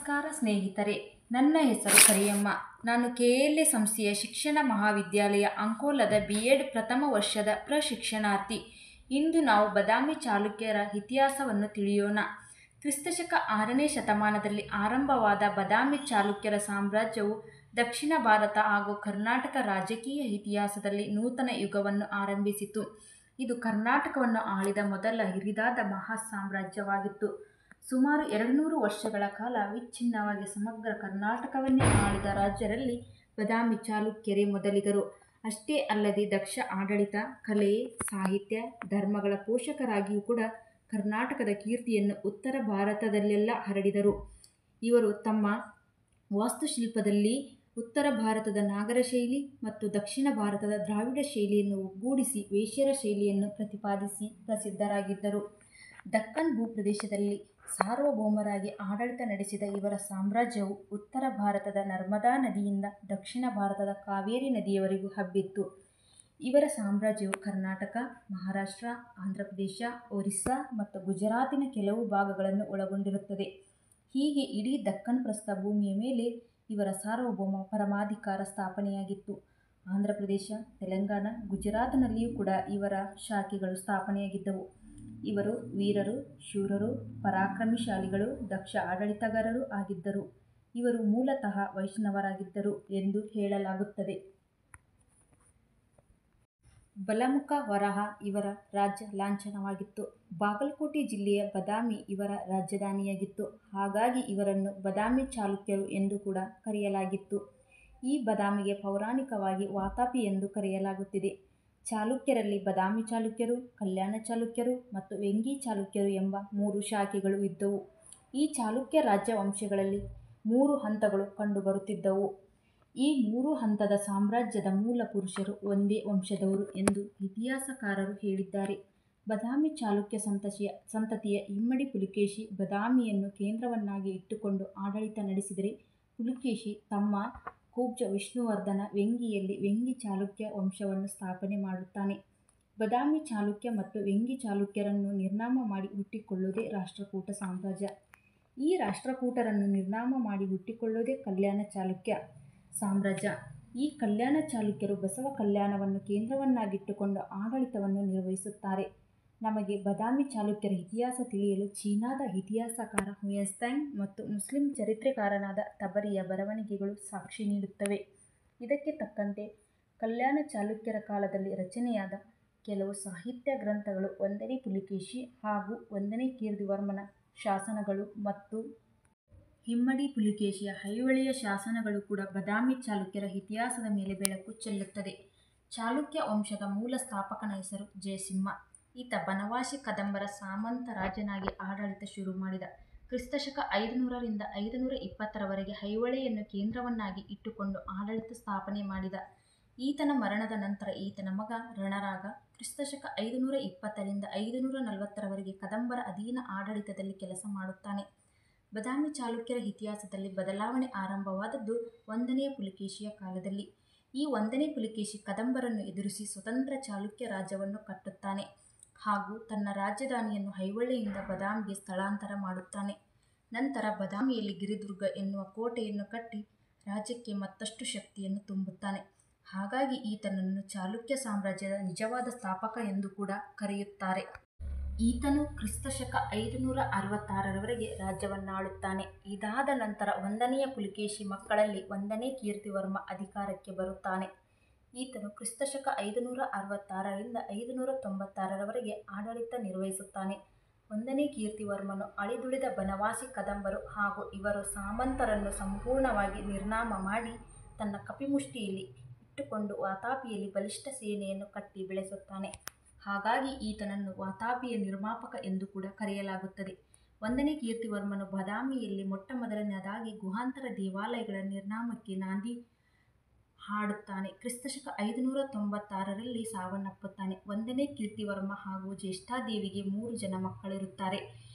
ನಮಸ್ಕಾರ ಸ್ನೇಹಿತರೆ, ನನ್ನ ಹೆಸರು ಕರಿಯಮ್ಮ. ನಾನು KLA ಸಂಸ್ಥೆಯ ಶಿಕ್ಷಣ ಮಹಾವಿದ್ಯಾಲಯ ಅಂಕೋಲದ B.Ed ಪ್ರಥಮ ವರ್ಷದ ಪ್ರಶಿಕ್ಷಣಾರ್ಥಿ. ಇಂದು ನಾವು ಬಾದಾಮಿ ಚಾಲುಕ್ಯರ ಇತಿಹಾಸವನ್ನು ತಿಳಿಯೋಣ. ಕ್ರಿಸ್ತಶಕ 6ನೇ ಶತಮಾನದಲ್ಲಿ ಆರಂಭವಾದ ಬಾದಾಮಿ ಚಾಲುಕ್ಯರ ಸಾಮ್ರಾಜ್ಯವು ದಕ್ಷಿಣ ಭಾರತ ಹಾಗೂ ಕರ್ನಾಟಕ ರಾಜಕೀಯ ಇತಿಹಾಸದಲ್ಲಿ ನೂತನ ಯುಗವನ್ನು ಆರಂಭಿಸಿತು. ಇದು ಕರ್ನಾಟಕವನ್ನು ಆಳಿದ ಮೊದಲ ಹಿರಿದಾದ ಮಹಾ ಸಾಮ್ರಾಜ್ಯವಾಗಿತ್ತು. ಸುಮಾರು 200 ವರ್ಷಗಳ ಕಾಲ ವಿಚ್ಛಿನ್ನವಾಗಿ ಸಮಗ್ರ ಕರ್ನಾಟಕವನ್ನೇ ಆಳಿದ ರಾಜರಲ್ಲಿ ಬಾದಾಮಿ ಚಾಲುಕ್ಯರೇ ಮೊದಲಿಗರು. ಅಷ್ಟೇ ಅಲ್ಲದೆ ದಕ್ಷ ಆಡಳಿತ, ಕಲೆ, ಸಾಹಿತ್ಯ, ಧರ್ಮಗಳ ಪೋಷಕರಾಗಿಯೂ ಕೂಡ ಕರ್ನಾಟಕದ ಕೀರ್ತಿಯನ್ನು ಉತ್ತರ ಭಾರತದಲ್ಲೆಲ್ಲ ಹರಡಿದರು. ಇವರು ತಮ್ಮ ವಾಸ್ತುಶಿಲ್ಪದಲ್ಲಿ ಉತ್ತರ ಭಾರತದ ನಾಗರ ಶೈಲಿ ಮತ್ತು ದಕ್ಷಿಣ ಭಾರತದ ದ್ರಾವಿಡ ಶೈಲಿಯನ್ನು ಒಗ್ಗೂಡಿಸಿ ವೇಶ್ಯರ ಶೈಲಿಯನ್ನು ಪ್ರತಿಪಾದಿಸಿ ಪ್ರಸಿದ್ಧರಾಗಿದ್ದರು. ದಕ್ಕನ್ ಭೂಪ್ರದೇಶದಲ್ಲಿ ಸಾರ್ವಭೌಮರಾಗಿ ಆಡಳಿತ ನಡೆಸಿದ ಇವರ ಸಾಮ್ರಾಜ್ಯವು ಉತ್ತರ ಭಾರತದ ನರ್ಮದಾ ನದಿಯಿಂದ ದಕ್ಷಿಣ ಭಾರತದ ಕಾವೇರಿ ನದಿಯವರೆಗೂ ಹಬ್ಬಿತ್ತು. ಇವರ ಸಾಮ್ರಾಜ್ಯವು ಕರ್ನಾಟಕ, ಮಹಾರಾಷ್ಟ್ರ, ಆಂಧ್ರಪ್ರದೇಶ, ಒರಿಸ್ಸಾ ಮತ್ತು ಗುಜರಾತಿನ ಕೆಲವು ಭಾಗಗಳನ್ನು ಒಳಗೊಂಡಿರುತ್ತದೆ. ಹೀಗೆ ಇಡೀ ದಕ್ಕನ್ ಪ್ರಸ್ಥಭೂಮಿಯ ಮೇಲೆ ಇವರ ಸಾರ್ವಭೌಮ ಪರಮಾಧಿಕಾರ ಸ್ಥಾಪನೆಯಾಗಿತ್ತು. ಆಂಧ್ರಪ್ರದೇಶ, ತೆಲಂಗಾಣ, ಗುಜರಾತ್ನಲ್ಲಿಯೂ ಕೂಡ ಇವರ ಶಾಖೆಗಳು ಸ್ಥಾಪನೆಯಾಗಿದ್ದವು. ಇವರು ವೀರರು, ಶೂರರು, ಪರಾಕ್ರಮಶಾಲಿಗಳು, ದಕ್ಷ ಆಡಳಿತಗಾರರೂ ಆಗಿದ್ದರು. ಇವರು ಮೂಲತಃ ವೈಷ್ಣವರಾಗಿದ್ದರು ಎಂದು ಹೇಳಲಾಗುತ್ತದೆ. ಬಲಮುಖ ವರಾಹ ಇವರ ರಾಜ್ಯ ಲಾಂಛನವಾಗಿತ್ತು. ಬಾಗಲಕೋಟೆ ಜಿಲ್ಲೆಯ ಬಾದಾಮಿ ಇವರ ರಾಜಧಾನಿಯಾಗಿತ್ತು. ಹಾಗಾಗಿ ಇವರನ್ನು ಬಾದಾಮಿ ಚಾಲುಕ್ಯರು ಎಂದು ಕೂಡ ಕರೆಯಲಾಗಿತ್ತು. ಈ ಬಾದಾಮಿಗೆ ಪೌರಾಣಿಕವಾಗಿ ವಾತಾಪಿ ಎಂದು ಕರೆಯಲಾಗುತ್ತಿದೆ. ಚಾಲುಕ್ಯರಲ್ಲಿ ಬಾದಾಮಿ ಚಾಲುಕ್ಯರು, ಕಲ್ಯಾಣ ಚಾಲುಕ್ಯರು ಮತ್ತು ವೆಂಗಿ ಚಾಲುಕ್ಯರು ಎಂಬ 3 ಶಾಖೆಗಳು ಇದ್ದವು. ಈ ಚಾಲುಕ್ಯ ರಾಜವಂಶಗಳಲ್ಲಿ 3 ಹಂತಗಳು ಕಂಡುಬರುತ್ತಿದ್ದವು. ಈ 3 ಹಂತದ ಸಾಮ್ರಾಜ್ಯದ ಮೂಲ ಪುರುಷರು ಒಂದೇ ವಂಶದವರು ಎಂದು ಇತಿಹಾಸಕಾರರು ಹೇಳಿದ್ದಾರೆ. ಬಾದಾಮಿ ಚಾಲುಕ್ಯ ಸಂತತಿಯ ಇಮ್ಮಡಿ ಪುಲಿಕೇಶಿ ಬಾದಾಮಿಯನ್ನು ಕೇಂದ್ರವನ್ನಾಗಿ ಇಟ್ಟುಕೊಂಡು ಆಡಳಿತ ನಡೆಸಿದರೆ, ಪುಲಿಕೇಶಿ ತಮ್ಮ ಕುಬ್ಜ ವಿಷ್ಣುವರ್ಧನ ವೆಂಗಿಯಲ್ಲಿ ವೆಂಗಿ ಚಾಲುಕ್ಯ ವಂಶವನ್ನು ಸ್ಥಾಪನೆ ಮಾಡುತ್ತಾನೆ. ಬಾದಾಮಿ ಚಾಲುಕ್ಯ ಮತ್ತು ವೆಂಗಿ ಚಾಲುಕ್ಯರನ್ನು ನಿರ್ನಾಮ ಮಾಡಿ ಹುಟ್ಟಿಕೊಳ್ಳುವುದೇ ರಾಷ್ಟ್ರಕೂಟ ಸಾಮ್ರಾಜ್ಯ. ಈ ರಾಷ್ಟ್ರಕೂಟರನ್ನು ನಿರ್ನಾಮ ಮಾಡಿ ಹುಟ್ಟಿಕೊಳ್ಳುವುದೇ ಕಲ್ಯಾಣ ಚಾಲುಕ್ಯ ಸಾಮ್ರಾಜ್ಯ. ಈ ಕಲ್ಯಾಣ ಚಾಲುಕ್ಯರು ಬಸವ ಕಲ್ಯಾಣವನ್ನು ಕೇಂದ್ರವನ್ನಾಗಿಟ್ಟುಕೊಂಡು ಆಡಳಿತವನ್ನು ನಿರ್ವಹಿಸುತ್ತಾರೆ. ನಮಗೆ ಬಾದಾಮಿ ಚಾಲುಕ್ಯರ ಇತಿಹಾಸ ತಿಳಿಯಲು ಚೀನಾದ ಇತಿಹಾಸಕಾರ ಹುಯೆನ್ತ್ಸಾಂಗ್ ಮತ್ತು ಮುಸ್ಲಿಂ ಚರಿತ್ರೆಕಾರನಾದ ತಬರಿಯ ಬರವಣಿಗೆಗಳು ಸಾಕ್ಷಿ ನೀಡುತ್ತವೆ. ಇದಕ್ಕೆ ತಕ್ಕಂತೆ ಕಲ್ಯಾಣ ಚಾಲುಕ್ಯರ ಕಾಲದಲ್ಲಿ ರಚನೆಯಾದ ಕೆಲವು ಸಾಹಿತ್ಯ ಗ್ರಂಥಗಳು 1ನೇ ಪುಲಿಕೇಶಿ ಹಾಗೂ 1ನೇ ಕೀರ್ತಿವರ್ಮನ ಶಾಸನಗಳು ಮತ್ತು ಇಮ್ಮಡಿ ಪುಲಿಕೇಶಿಯ ಐಹೊಳೆಯ ಶಾಸನಗಳು ಕೂಡ ಬಾದಾಮಿ ಚಾಲುಕ್ಯರ ಇತಿಹಾಸದ ಮೇಲೆ ಬೆಳಕು ಚೆಲ್ಲುತ್ತದೆ. ಚಾಲುಕ್ಯ ವಂಶದ ಮೂಲ ಸ್ಥಾಪಕನ ಹೆಸರು ಜಯಸಿಂಹ. ಈತ ಬನವಾಸಿ ಕದಂಬರ ಸಾಮಂತ ರಾಜನಾಗಿ ಆಡಳಿತ ಶುರು ಮಾಡಿದ. ಕ್ರಿಸ್ತಶಕ 500ರಿಂದ 520ರವರೆಗೆ ಐಹೊಳೆಯನ್ನು ಕೇಂದ್ರವನ್ನಾಗಿ ಇಟ್ಟುಕೊಂಡು ಆಡಳಿತ ಸ್ಥಾಪನೆ ಮಾಡಿದ. ಈತನ ಮರಣದ ನಂತರ ಈತನ ಮಗ ರಣರಾಗ ಕ್ರಿಸ್ತಶಕ 520ರಿಂದ 540ರವರೆಗೆ ಕದಂಬರ ಅಧೀನ ಆಡಳಿತದಲ್ಲಿ ಕೆಲಸ ಮಾಡುತ್ತಾನೆ. ಬಾದಾಮಿ ಚಾಲುಕ್ಯರ ಇತಿಹಾಸದಲ್ಲಿ ಬದಲಾವಣೆ ಆರಂಭವಾದದ್ದು 1ನೇ ಪುಲಿಕೇಶಿಯ ಕಾಲದಲ್ಲಿ. ಈ 1ನೇ ಪುಲಿಕೇಶಿ ಕದಂಬರನ್ನು ಎದುರಿಸಿ ಸ್ವತಂತ್ರ ಚಾಲುಕ್ಯ ರಾಜ್ಯವನ್ನು ಕಟ್ಟುತ್ತಾನೆ ಹಾಗೂ ತನ್ನ ರಾಜಧಾನಿಯನ್ನು ಐಹೊಳೆಯಿಂದ ಬಾದಾಮಿಗೆ ಸ್ಥಳಾಂತರ ಮಾಡುತ್ತಾನೆ. ನಂತರ ಬಾದಾಮಿಯಲ್ಲಿ ಗಿರಿದುರ್ಗ ಎನ್ನುವ ಕೋಟೆಯನ್ನು ಕಟ್ಟಿ ರಾಜ್ಯಕ್ಕೆ ಮತ್ತಷ್ಟು ಶಕ್ತಿಯನ್ನು ತುಂಬುತ್ತಾನೆ. ಹಾಗಾಗಿ ಈತನನ್ನು ಚಾಲುಕ್ಯ ಸಾಮ್ರಾಜ್ಯದ ನಿಜವಾದ ಸ್ಥಾಪಕ ಎಂದು ಕೂಡ ಕರೆಯುತ್ತಾರೆ. ಈತನು ಕ್ರಿಸ್ತಶಕ 566ರವರೆಗೆ ರಾಜ್ಯವನ್ನಾಳುತ್ತಾನೆ. ಇದಾದ ನಂತರ 1ನೇ ಪುಲಿಕೇಶಿ ಮಕ್ಕಳಲ್ಲಿ 1ನೇ ಕೀರ್ತಿವರ್ಮ ಅಧಿಕಾರಕ್ಕೆ ಬರುತ್ತಾನೆ. ಈತನು ಕ್ರಿಸ್ತಶಕ 566ರಿಂದ 596ರವರೆಗೆ ಆಡಳಿತ ನಿರ್ವಹಿಸುತ್ತಾನೆ. 1ನೇ ಕೀರ್ತಿವರ್ಮನು ಅಳಿದುಳಿದ ಬನವಾಸಿ ಕದಂಬರು ಹಾಗೂ ಇವರು ಸಾಮಂತರನ್ನು ಸಂಪೂರ್ಣವಾಗಿ ನಿರ್ನಾಮ ಮಾಡಿ ತನ್ನ ಕಪಿಮುಷ್ಟಿಯಲ್ಲಿ ಇಟ್ಟುಕೊಂಡು ವಾತಾಪಿಯಲ್ಲಿ ಬಲಿಷ್ಠ ಸೇನೆಯನ್ನು ಕಟ್ಟಿ ಬೆಳೆಸುತ್ತಾನೆ. ಹಾಗಾಗಿ ಈತನನ್ನು ವಾತಾಪಿಯ ನಿರ್ಮಾಪಕ ಎಂದು ಕೂಡ ಕರೆಯಲಾಗುತ್ತದೆ. 1ನೇ ಕೀರ್ತಿವರ್ಮನು ಬಾದಾಮಿಯಲ್ಲಿ ಮೊಟ್ಟಮೊದಲನೆಯದಾಗಿ ಗುಹಾಂತರ ದೇವಾಲಯಗಳ ನಿರ್ನಾಮಕ್ಕೆ ನಾಂದಿ ಹಾಡುತ್ತಾನೆ. ಕ್ರಿಸ್ತಶಕ 596ರಲ್ಲಿ ಸಾವನ್ನಪ್ಪುತ್ತಾನೆ. 1ನೇ ಕೀರ್ತಿವರ್ಮ ಹಾಗೂ ಜ್ಯೇಷ್ಠಾದೇವಿಗೆ 3 ಜನ ಮಕ್ಕಳಿರುತ್ತಾರೆ.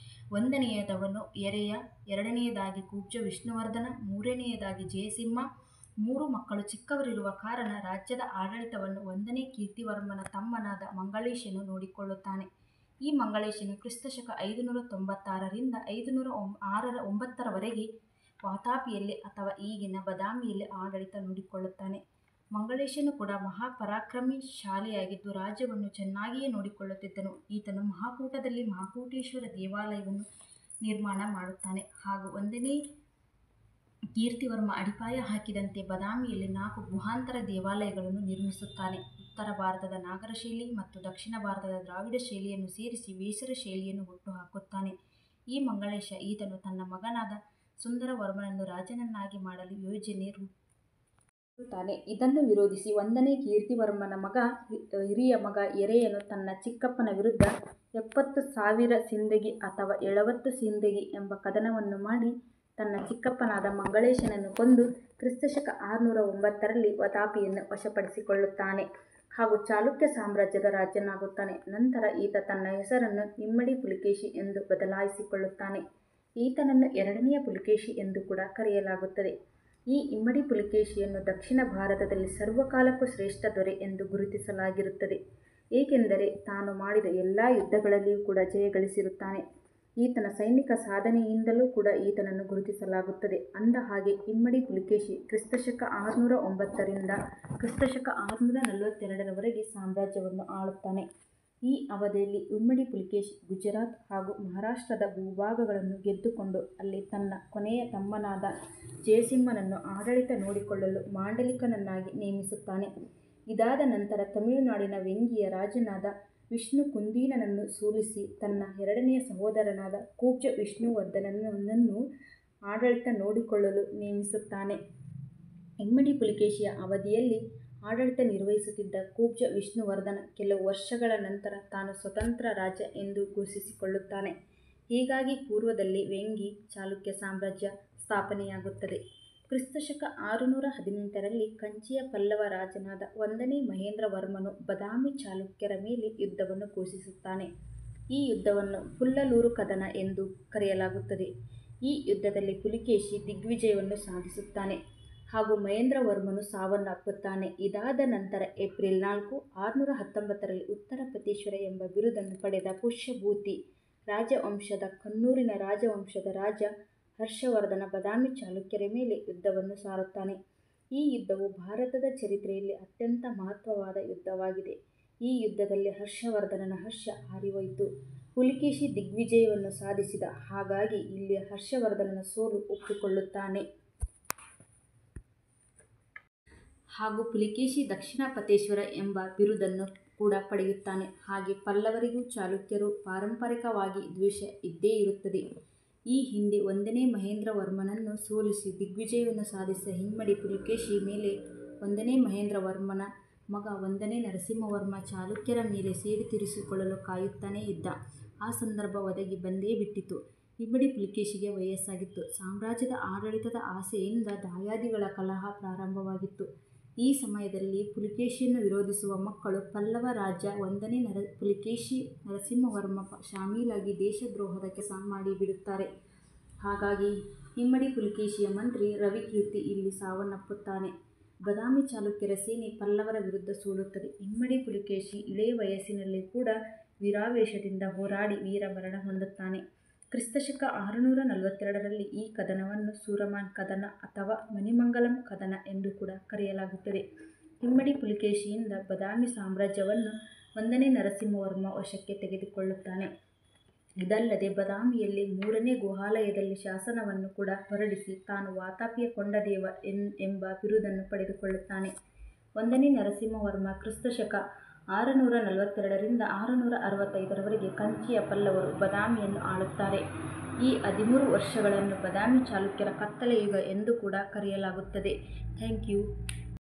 1ನೇಯದವನು ಯೆರೆಯ, 2ನೇಯದಾಗಿ ಕುಬ್ಜ ವಿಷ್ಣುವರ್ಧನ, 3ನೇಯದಾಗಿ ಜಯಸಿಂಹ. 3 ಮಕ್ಕಳು ಚಿಕ್ಕವರಿರುವ ಕಾರಣ ರಾಜ್ಯದ ಆಡಳಿತವನ್ನು 1ನೇ ಕೀರ್ತಿವರ್ಮನ ತಮ್ಮನಾದ ಮಂಗಳೇಶನು ನೋಡಿಕೊಳ್ಳುತ್ತಾನೆ. ಈ ಮಂಗಳೇಶನು ಕ್ರಿಸ್ತಶಕ 596ರಿಂದ 509ರವರೆಗೆ ವಾತಾಪಿಯಲ್ಲಿ ಅಥವಾ ಈಗಿನ ಬದಾಮಿಯಲ್ಲಿ ಆಡಳಿತ ನೋಡಿಕೊಳ್ಳುತ್ತಾನೆ. ಮಂಗಳೇಶನು ಕೂಡ ಮಹಾಪರಾಕ್ರಮಶಾಲಿಯಾಗಿದ್ದು ರಾಜ್ಯವನ್ನು ಚೆನ್ನಾಗಿಯೇ ನೋಡಿಕೊಳ್ಳುತ್ತಿದ್ದನು. ಈತನು ಮಹಾಕೂಟದಲ್ಲಿ ಮಹಾಕೂಟೇಶ್ವರ ದೇವಾಲಯವನ್ನು ನಿರ್ಮಾಣ ಮಾಡುತ್ತಾನೆ ಹಾಗೂ 1ನೇ ಕೀರ್ತಿವರ್ಮ ಅಡಿಪಾಯ ಹಾಕಿದಂತೆ ಬದಾಮಿಯಲ್ಲಿ 4 ಗುಹಾಂತರ ದೇವಾಲಯಗಳನ್ನು ನಿರ್ಮಿಸುತ್ತಾನೆ. ಉತ್ತರ ಭಾರತದ ನಾಗರ ಶೈಲಿ ಮತ್ತು ದಕ್ಷಿಣ ಭಾರತದ ದ್ರಾವಿಡ ಶೈಲಿಯನ್ನು ಸೇರಿಸಿ ವೇಸರ ಶೈಲಿಯನ್ನು ಹುಟ್ಟುಹಾಕುತ್ತಾನೆ. ಈ ಮಂಗಳೇಶ ಈತನು ತನ್ನ ಮಗನಾದ ಸುಂದರವರ್ಮನನ್ನು ರಾಜನನ್ನಾಗಿ ಮಾಡಲು ಯೋಜನೆ ರೂಪಿಸುತ್ತಾನೆ. ಇದನ್ನು ವಿರೋಧಿಸಿ 1ನೇ ಕೀರ್ತಿವರ್ಮನ ಹಿರಿಯ ಮಗ ಎರೆಯನು ತನ್ನ ಚಿಕ್ಕಪ್ಪನ ವಿರುದ್ಧ 70,000 ಸಿಂದಗಿ ಅಥವಾ 70 ಸಿಂದಗಿ ಎಂಬ ಕದನವನ್ನು ಮಾಡಿ ತನ್ನ ಚಿಕ್ಕಪ್ಪನಾದ ಮಂಗಳೇಶನನ್ನು ಕೊಂದು ಕ್ರಿಸ್ತ ಶಕ 609ರಲ್ಲಿ ವಾತಾಪಿಯನ್ನು ವಶಪಡಿಸಿಕೊಳ್ಳುತ್ತಾನೆ ಹಾಗೂ ಚಾಲುಕ್ಯ ಸಾಮ್ರಾಜ್ಯದ ರಾಜನಾಗುತ್ತಾನೆ. ನಂತರ ಈತ ತನ್ನ ಹೆಸರನ್ನು ಇಮ್ಮಡಿ ಪುಲಿಕೇಶಿ ಎಂದು ಬದಲಾಯಿಸಿಕೊಳ್ಳುತ್ತಾನೆ. ಈತನನ್ನು 2ನೇ ಪುಲಿಕೇಶಿ ಎಂದು ಕೂಡ ಕರೆಯಲಾಗುತ್ತದೆ. ಈ ಇಮ್ಮಡಿ ಪುಲಿಕೇಶಿಯನ್ನು ದಕ್ಷಿಣ ಭಾರತದಲ್ಲಿ ಸರ್ವಕಾಲಕ್ಕೂ ಶ್ರೇಷ್ಠ ದೊರೆ ಎಂದು ಗುರುತಿಸಲಾಗಿರುತ್ತದೆ, ಏಕೆಂದರೆ ತಾನು ಮಾಡಿದ ಎಲ್ಲ ಯುದ್ಧಗಳಲ್ಲಿಯೂ ಕೂಡ ಜಯಗಳಿಸಿರುತ್ತಾನೆ. ಈತನ ಸೈನಿಕ ಸಾಧನೆಯಿಂದಲೂ ಕೂಡ ಈತನನ್ನು ಗುರುತಿಸಲಾಗುತ್ತದೆ. ಅಂದಹಾಗೆ ಇಮ್ಮಡಿ ಪುಲಿಕೇಶಿ ಕ್ರಿಸ್ತ ಶಕ 609ರಿಂದ ಕ್ರಿಸ್ತ ಶಕ 642ರವರೆಗೆ ಸಾಮ್ರಾಜ್ಯವನ್ನು ಆಳುತ್ತಾನೆ. ಈ ಅವಧಿಯಲ್ಲಿ ಇಮ್ಮಡಿ ಪುಲಿಕೇಶಿ ಗುಜರಾತ್ ಹಾಗೂ ಮಹಾರಾಷ್ಟ್ರದ ಭೂಭಾಗಗಳನ್ನು ಗೆದ್ದುಕೊಂಡು ಅಲ್ಲಿ ತನ್ನ ಕೊನೆಯ ತಮ್ಮನಾದ ಜಯಸಿಂಹನನ್ನು ಆಡಳಿತ ನೋಡಿಕೊಳ್ಳಲು ಮಾಂಡಲಿಕನನ್ನಾಗಿ ನೇಮಿಸುತ್ತಾನೆ. ಇದಾದ ನಂತರ ತಮಿಳುನಾಡಿನ ವೆಂಗಿಯ ರಾಜನಾದ ವಿಷ್ಣುಕುಂದೀನನನ್ನು ಸೋಲಿಸಿ ತನ್ನ 2ನೇ ಸಹೋದರನಾದ ಕುಬ್ಜ ವಿಷ್ಣುವರ್ಧನನನ್ನು ಆಡಳಿತ ನೋಡಿಕೊಳ್ಳಲು ನೇಮಿಸುತ್ತಾನೆ. ಇಮ್ಮಡಿ ಪುಲಿಕೇಶಿಯ ಅವಧಿಯಲ್ಲಿ ಆಡಳಿತ ನಿರ್ವಹಿಸುತ್ತಿದ್ದ ಕುಬ್ಜ ವಿಷ್ಣುವರ್ಧನ ಕೆಲವು ವರ್ಷಗಳ ನಂತರ ತಾನು ಸ್ವತಂತ್ರ ರಾಜ ಎಂದು ಘೋಷಿಸಿಕೊಳ್ಳುತ್ತಾನೆ. ಹೀಗಾಗಿ ಪೂರ್ವದಲ್ಲಿ ವೆಂಗಿ ಚಾಲುಕ್ಯ ಸಾಮ್ರಾಜ್ಯ ಸ್ಥಾಪನೆಯಾಗುತ್ತದೆ. ಕ್ರಿಸ್ತ ಶಕ 618ರಲ್ಲಿ ಕಂಚಿಯ ಪಲ್ಲವ ರಾಜನಾದ 1ನೇ ಮಹೇಂದ್ರವರ್ಮನು ಬದಾಮಿ ಚಾಲುಕ್ಯರ ಮೇಲೆ ಯುದ್ಧವನ್ನು ಘೋಷಿಸುತ್ತಾನೆ. ಈ ಯುದ್ಧವನ್ನು ಪುಲ್ಲಲೂರು ಕದನ ಎಂದು ಕರೆಯಲಾಗುತ್ತದೆ. ಈ ಯುದ್ಧದಲ್ಲಿ ಪುಲಿಕೇಶಿ ದಿಗ್ವಿಜಯವನ್ನು ಸಾಧಿಸುತ್ತಾನೆ ಹಾಗೂ ಮಹೇಂದ್ರವರ್ಮನು ಸಾವನ್ನಪ್ಪುತ್ತಾನೆ. ಇದಾದ ನಂತರ ಏಪ್ರಿಲ್ 4, 619ರಲ್ಲಿ ಉತ್ತರ ಪ್ರತೇಶ್ವರ ಎಂಬ ಬಿರುದನ್ನು ಪಡೆದ ಪುಷ್ಯಭೂತಿ ರಾಜವಂಶದ ಕನ್ನೂರಿನ ರಾಜವಂಶದ ರಾಜ ಹರ್ಷವರ್ಧನ ಬದಾಮಿ ಚಾಲುಕ್ಯರ ಮೇಲೆ ಯುದ್ಧವನ್ನು ಸಾರುತ್ತಾನೆ. ಈ ಯುದ್ಧವು ಭಾರತದ ಚರಿತ್ರೆಯಲ್ಲಿ ಅತ್ಯಂತ ಮಹತ್ವವಾದ ಯುದ್ಧವಾಗಿದೆ. ಈ ಯುದ್ಧದಲ್ಲಿ ಹರ್ಷವರ್ಧನನ ಹರ್ಷ ಹಾರಿಹೋಯಿತು. ಪುಲಿಕೇಶಿ ದಿಗ್ವಿಜಯವನ್ನು ಸಾಧಿಸಿದ, ಹಾಗಾಗಿ ಇಲ್ಲಿ ಹರ್ಷವರ್ಧನನ ಸೋಲು ಒಪ್ಪಿಕೊಳ್ಳುತ್ತಾನೆ ಹಾಗೂ ಪುಲಿಕೇಶಿ ದಕ್ಷಿಣ ಪ್ರತೇಶ್ವರ ಎಂಬ ಬಿರುದನ್ನು ಕೂಡ ಪಡೆಯುತ್ತಾನೆ. ಹಾಗೆ ಪಲ್ಲವರಿಗೂ ಚಾಲುಕ್ಯರು ಪಾರಂಪರಿಕವಾಗಿ ದ್ವೇಷ ಇದ್ದೇ ಇರುತ್ತದೆ. ಈ ಹಿಂದೆ 1ನೇ ಮಹೇಂದ್ರವರ್ಮನನ್ನು ಸೋಲಿಸಿ ದಿಗ್ವಿಜಯವನ್ನು ಸಾಧಿಸಿದ ಇಮ್ಮಡಿ ಪುಲಿಕೇಶಿ ಮೇಲೆ 1ನೇ ಮಹೇಂದ್ರವರ್ಮನ ಮಗ 1ನೇ ನರಸಿಂಹವರ್ಮ ಚಾಲುಕ್ಯರ ಮೇಲೆ ಸೇಡು ತೀರಿಸಿಕೊಳ್ಳಲು ಕಾಯುತ್ತಾನೇ ಇದ್ದ. ಆ ಸಂದರ್ಭ ಒದಗಿ ಬಂದೇ ಬಿಟ್ಟಿತು. ಇಮ್ಮಡಿ ಪುಲಿಕೇಶಿಗೆ ವಯಸ್ಸಾಗಿತ್ತು. ಸಾಮ್ರಾಜ್ಯದ ಆಡಳಿತದ ಆಸೆಯಿಂದ ದಾಯಾದಿಗಳ ಕಲಹ ಪ್ರಾರಂಭವಾಗಿತ್ತು. ಈ ಸಮಯದಲ್ಲಿ ಪುಲಿಕೇಶಿಯನ್ನು ವಿರೋಧಿಸುವ ಮಕ್ಕಳು ಪಲ್ಲವ ರಾಜ 1ನೇ ಪುಲಿಕೇಶಿ ನರಸಿಂಹವರ್ಮ ಶಾಮೀಲಾಗಿ ದೇಶದ್ರೋಹದ ಕೆಲಸ ಮಾಡಿಬಿಡುತ್ತಾರೆ. ಹಾಗಾಗಿ ಇಮ್ಮಡಿ ಪುಲಿಕೇಶಿಯ ಮಂತ್ರಿ ರವಿಕೀರ್ತಿ ಇಲ್ಲಿ ಸಾವನ್ನಪ್ಪುತ್ತಾನೆ. ಬದಾಮಿ ಚಾಲುಕ್ಯರ ಸೇನೆ ಪಲ್ಲವರ ವಿರುದ್ಧ ಸೋಲುತ್ತದೆ. ಇಮ್ಮಡಿ ಪುಲಿಕೇಶಿ ಇಳೆಯ ವಯಸ್ಸಿನಲ್ಲಿ ಕೂಡ ವೀರಾವೇಶದಿಂದ ಹೋರಾಡಿ ವೀರಮರಣ ಹೊಂದುತ್ತಾನೆ. ಕ್ರಿಸ್ತ ಶಕ 642ರಲ್ಲಿ ಈ ಕದನವನ್ನು ಸೂರಮಾನ್ ಕದನ ಅಥವಾ ಮಣಿಮಂಗಲಂ ಕದನ ಎಂದು ಕೂಡ ಕರೆಯಲಾಗುತ್ತದೆ. ಇಮ್ಮಡಿ ಪುಲಿಕೇಶಿಯಿಂದ ಬದಾಮಿ ಸಾಮ್ರಾಜ್ಯವನ್ನು 1ನೇ ನರಸಿಂಹವರ್ಮ ವಶಕ್ಕೆ ತೆಗೆದುಕೊಳ್ಳುತ್ತಾನೆ. ಇದಲ್ಲದೆ ಬದಾಮಿಯಲ್ಲಿ 3ನೇ ಗುಹಾಲಯದಲ್ಲಿ ಶಾಸನವನ್ನು ಕೂಡ ಹೊರಡಿಸಿ ತಾನು ವಾತಾಪಿಯ ಕೊಂಡದೇವ ಎಂಬ ಬಿರುದನ್ನು ಪಡೆದುಕೊಳ್ಳುತ್ತಾನೆ. 1ನೇ ನರಸಿಂಹವರ್ಮ ಕ್ರಿಸ್ತ ಶಕ 642ರಿಂದ 665ರವರೆಗೆ ಕಂಚಿಯ ಪಲ್ಲವರು ಬದಾಮಿಯನ್ನು ಆಳುತ್ತಾರೆ. ಈ 13 ವರ್ಷಗಳನ್ನು ಬದಾಮಿ ಚಾಲುಕ್ಯರ ಕತ್ತಲೆ ಯುಗ ಎಂದು ಕೂಡ ಕರೆಯಲಾಗುತ್ತದೆ. Thank you.